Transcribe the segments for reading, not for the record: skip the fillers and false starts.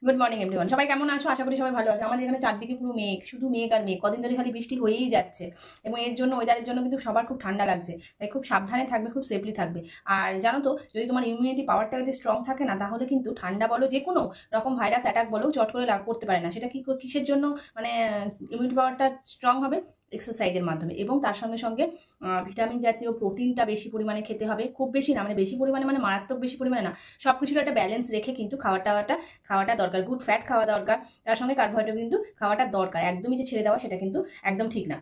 Good morning everyone, সবাই কেমন আছো? আশা করি সবাই ভালো আছে। আমাদের এখানে চারদিকে পুরো মেঘ, শুধু মেঘ আর মেঘ। কদিন ধরে খালি বৃষ্টি হয়েই যাচ্ছে এবং এর জন্য ওয়েদারের জন্য কিন্তু সবার খুব ঠান্ডা লাগছে। তাই খুব সাবধানে থাকবে, খুব সেফলি থাকবে। আর জানো তো, যদি তোমার ইমিউনিটি পাওয়ারটা যদি স্ট্রং থাকে না, তাহলে কিন্তু ঠান্ডা বলো, যে কোনো রকম ভাইরাস অ্যাটাক বলো, চট করে করতে পারে না। সেটা কি কিসের জন্য মানে ইমিউনিটি পাওয়ারটা স্ট্রং হবে? এক্সারসাইজের মাধ্যমে। এবং তার সঙ্গে সঙ্গে ভিটামিন জাতীয় প্রোটিনটা বেশি পরিমাণে খেতে হবে। খুব বেশি না, মানে বেশি পরিমাণে মানে মারাত্মক বেশি পরিমাণে না, সব কিছুর একটা ব্যালেন্স রেখে কিন্তু খাওয়াটা দরকার। গুড ফ্যাট খাওয়া দরকার, তার সঙ্গে কার্বোহাইড্রেট কিন্তু খাওয়াটা দরকার। একদমই যে ছেড়ে দেওয়া, সেটা কিন্তু একদম ঠিক না।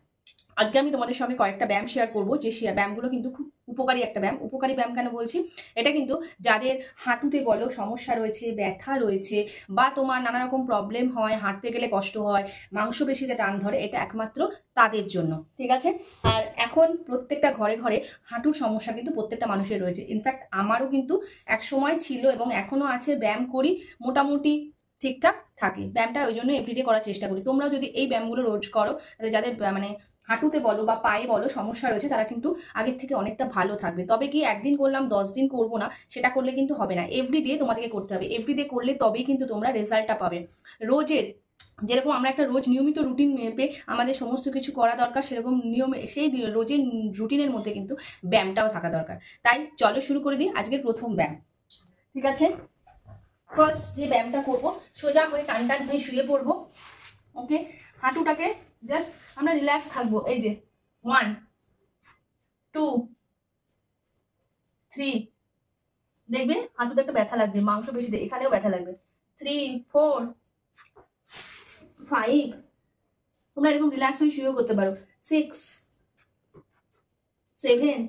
আজকে আমি তোমাদের সঙ্গে কয়েকটা ব্যায়াম শেয়ার করবো, যে ব্যায়ামগুলো কিন্তু খুব উপকারী একটা ব্যায়াম। উপকারী ব্যায়াম কেন বলছি? এটা কিন্তু যাদের হাঁটুতে বলো সমস্যা রয়েছে, ব্যথা রয়েছে, বা তোমার নানা রকম প্রবলেম হয়, হাঁটতে গেলে কষ্ট হয়, মাংসপেশিতে টান ধরে, এটা একমাত্র তাদের জন্য, ঠিক আছে? আর এখন প্রত্যেকটা ঘরে ঘরে হাঁটুর সমস্যা কিন্তু প্রত্যেকটা মানুষের রয়েছে। ইনফ্যাক্ট আমারও কিন্তু এক সময় ছিল এবং এখনো আছে। ব্যায়াম করি, মোটামুটি ঠিকঠাক থাকে। ব্যায়ামটা ওই জন্য এভরিডে করার চেষ্টা করি। তোমরাও যদি এই ব্যায়ামগুলো রোজ করো, তাহলে যাদের মানে হাঁটুতে বলো বা পায়ে বলো সমস্যা রয়েছে, তারা কিন্তু আগের থেকে অনেকটা ভালো থাকবে। তবে কি একদিন করলাম 10 দিন করবো না, সেটা করলে কিন্তু হবে না। এভরিডে তোমাদেরকে করতে হবে। এভরিডে করলে তবেই কিন্তু তোমরা রেজাল্টটা পাবে। রোজের যেরকম আমরা একটা রোজ নিয়মিত রুটিন মেপে আমাদের সমস্ত কিছু করা দরকার, সেরকম নিয়মে সেই রোজের রুটিনের মধ্যে কিন্তু ব্যায়ামটাও থাকা দরকার। তাই চলো শুরু করে দিই আজকের প্রথম ব্যায়াম, ঠিক আছে? ফার্স্ট যে ব্যায়ামটা করবো, সোজা হয়ে টান টান হয়ে শুয়ে পড়বো। ওকে, হাঁটুটাকে জাস্ট আমরা রিল্যাক্স থাকবো। এই যে 1 2 3, দেখবে হাঁটুতে একটা ব্যথা লাগবে, মাংসপেশিতে এখানেও ব্যথা লাগবে। 3 4 5, তোমরা এরকম রিল্যাক্স হয়ে শুয়েও করতে পারো। 6 7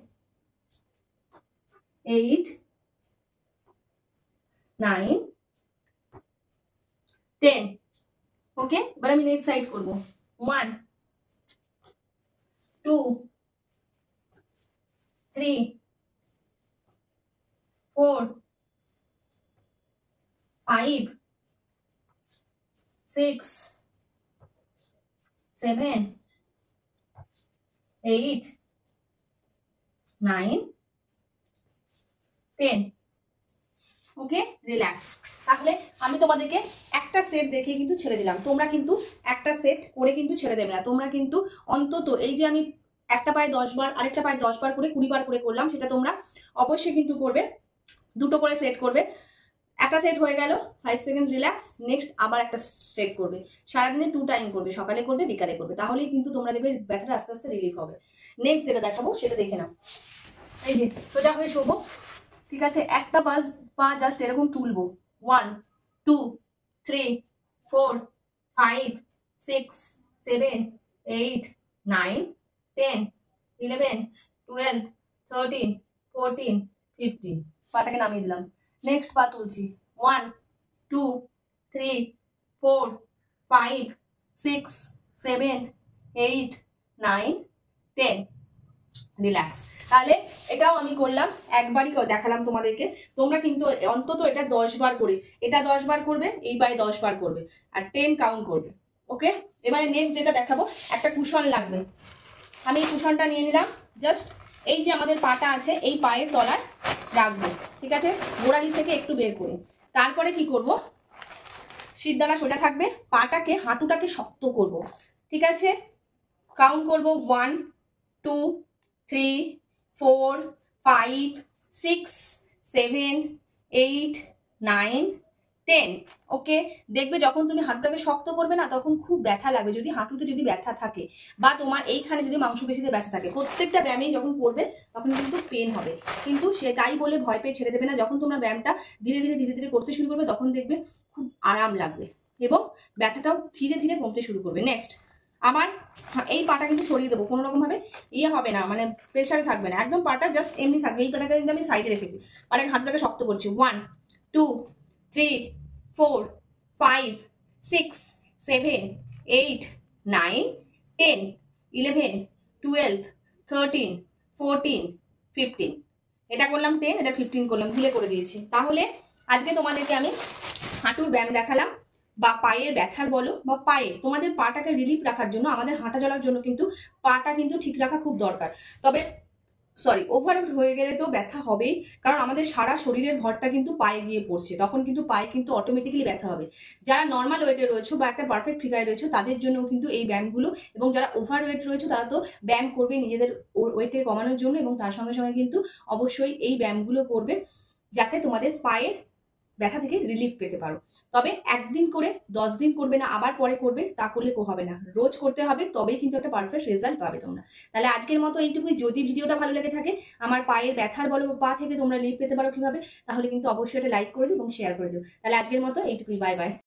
8 9 10। ওকে, এবার আমি নেক্সট সাইড করবো। 1 2 3 4 5 6 7 8 9 10। ওকে, রিল্যাক্স। তাহলে আমি তোমাদেরকে একটা সেট দেখে কিন্তু ছেড়ে দিলাম। তোমরা কিন্তু একটা সেট করে কিন্তু ছেড়ে দেবে না। তোমরা কিন্তু অন্তত এই যে আমি একটা পায়ে 10 বার, আরেকটা পায়ে 10 বার করে 20 বার করে করলাম, সেটা তোমরা অবশ্যই কিন্তু করবে। দুটো করে সেট করবে। একটা সেট হয়ে গেল, 5 সেকেন্ড রিল্যাক্স, নেক্সট আবার একটা সেট করবে। সারাদিনে 2 টাইম করবে, সকালে করবে, বিকালে করবে। তাহলেই কিন্তু তোমরা দেখবে ব্যথাটা আস্তে আস্তে রিলিফ হবে। নেক্সট যেটা দেখাবো সেটা দেখে নাও। এই যে সোজা হয়ে শোবো, ঠিক আছে? একটা পা জাস্ট এরকম তুলবো। 1 2 3 4 5 6 7 8 9 10 11 12 13 14 15। পাটাকে নামিয়ে দিলাম। নেক্সট পা তুলছি। 1 2 3 4 5 6 7 8 9 10। রিল্যাক্স। তাহলে এটাও আমি করলাম, একবারই দেখালাম তোমাদেরকে। তোমরা কিন্তু অন্তত এটা 10 বার করে, এটা 10 বার করবে, এই পায়ে 10 বার করবে, আর 10 কাউন্ট করবে। ওকে, এবারে নেক্সট যেটা দেখাবো, একটা কুশন লাগবে। আমি এই কুশনটা নিয়ে নিলাম। জাস্ট এই যে আমাদের পাটা আছে, এই পায়ের তলায় রাখবো, ঠিক আছে? গোড়ালি থেকে একটু বের করে। তারপরে কি করব, শিরদাঁড়া সোজা থাকবে, পাটাকে হাঁটুটাকে শক্ত করব, ঠিক আছে? কাউন্ট করব 1 2 3 4 5 6 7 8 9 10। ওকে, দেখবে যখন তুমি হাঁটুটাকে শক্ত করবে না, তখন খুব ব্যথা লাগবে। যদি হাঁটুতে যদি ব্যথা থাকে, বা তোমার এইখানে যদি মাংসপেশিতে ব্যথা থাকে, প্রত্যেকটা ব্যায়ামেই যখন করবে তখন কিন্তু পেন হবে। কিন্তু সে তাই বলে ভয় পেয়ে ছেড়ে দেবে না। যখন তোমরা ব্যায়ামটা ধীরে ধীরে ধীরে ধীরে করতে শুরু করবে, তখন দেখবে খুব আরাম লাগবে এবং ব্যথাটাও ধীরে ধীরে কমতে শুরু করবে। নেক্সট আবার এই পাটা কিন্তু সরিয়ে দেবো, কোনো রকম ভাবে ইয়ে হবে না, মানে প্রেশারে থাকবে না, একদম পাটা জাস্ট এমনি থাকবে। এই পাটাকে কিন্তু আমি সাইডে রেখেছি, পাটাকে হাঁটুটাকে শক্ত করছি। 1 2 3 4 5 6 7 8 9 10 11 12 13 14 15। এটা করলাম 10, এটা 15 করলাম, ভুলে করে দিয়েছি। তাহলে আজকে তোমাদেরকে আমি হাঁটুর ব্যায়াম দেখালাম, বা পায়ের ব্যথার বলো, বা পায়ে তোমাদের পাটাকে রিলিফ রাখার জন্য, আমাদের হাঁটা চলার জন্য কিন্তু পাটা কিন্তু ঠিক রাখা খুব দরকার। তবে ওভারলোড হয়ে গেলে তো ব্যথা হবেই, কারণ আমাদের সারা শরীরের ভরটা কিন্তু পায়ে গিয়ে পড়ছে, তখন কিন্তু পায়ে কিন্তু অটোমেটিক্যালি ব্যথা হবে। যারা নর্মাল ওয়েটে রয়েছে বা একটা পারফেক্ট ফিগারে রয়েছে তাদের জন্য কিন্তু এই ব্যায়ামগুলো, এবং যারা ওভার ওয়েট রয়েছে তারা তো ব্যায়াম করবে নিজেদের ওয়েটে কমানোর জন্য, এবং তার সঙ্গে সঙ্গে কিন্তু অবশ্যই এই ব্যায়ামগুলো করবে যাতে তোমাদের পায়ের ব্যথা থেকে রিলিফ পেতে পারো। তবে একদিন করে 10 দিন করবে না, আবার পরে করবে, তা করলে হবে না, রোজ করতে হবে, তবেই কিন্তু একটা পারফেক্ট রেজাল্ট পাবে তোমরা। তাহলে আজকের মতো এইটুকুই। যদি ভিডিওটা ভালো লেগে থাকে, আমার পায়ের ব্যথার বলো পা থেকে তোমরা রিলিফ পেতে পারো কিভাবে, তাহলে কিন্তু অবশ্যই একটা লাইক করে দিও এবং শেয়ার করে দিও। তাহলে আজকের মতো এইটুকুই, বাই বাই।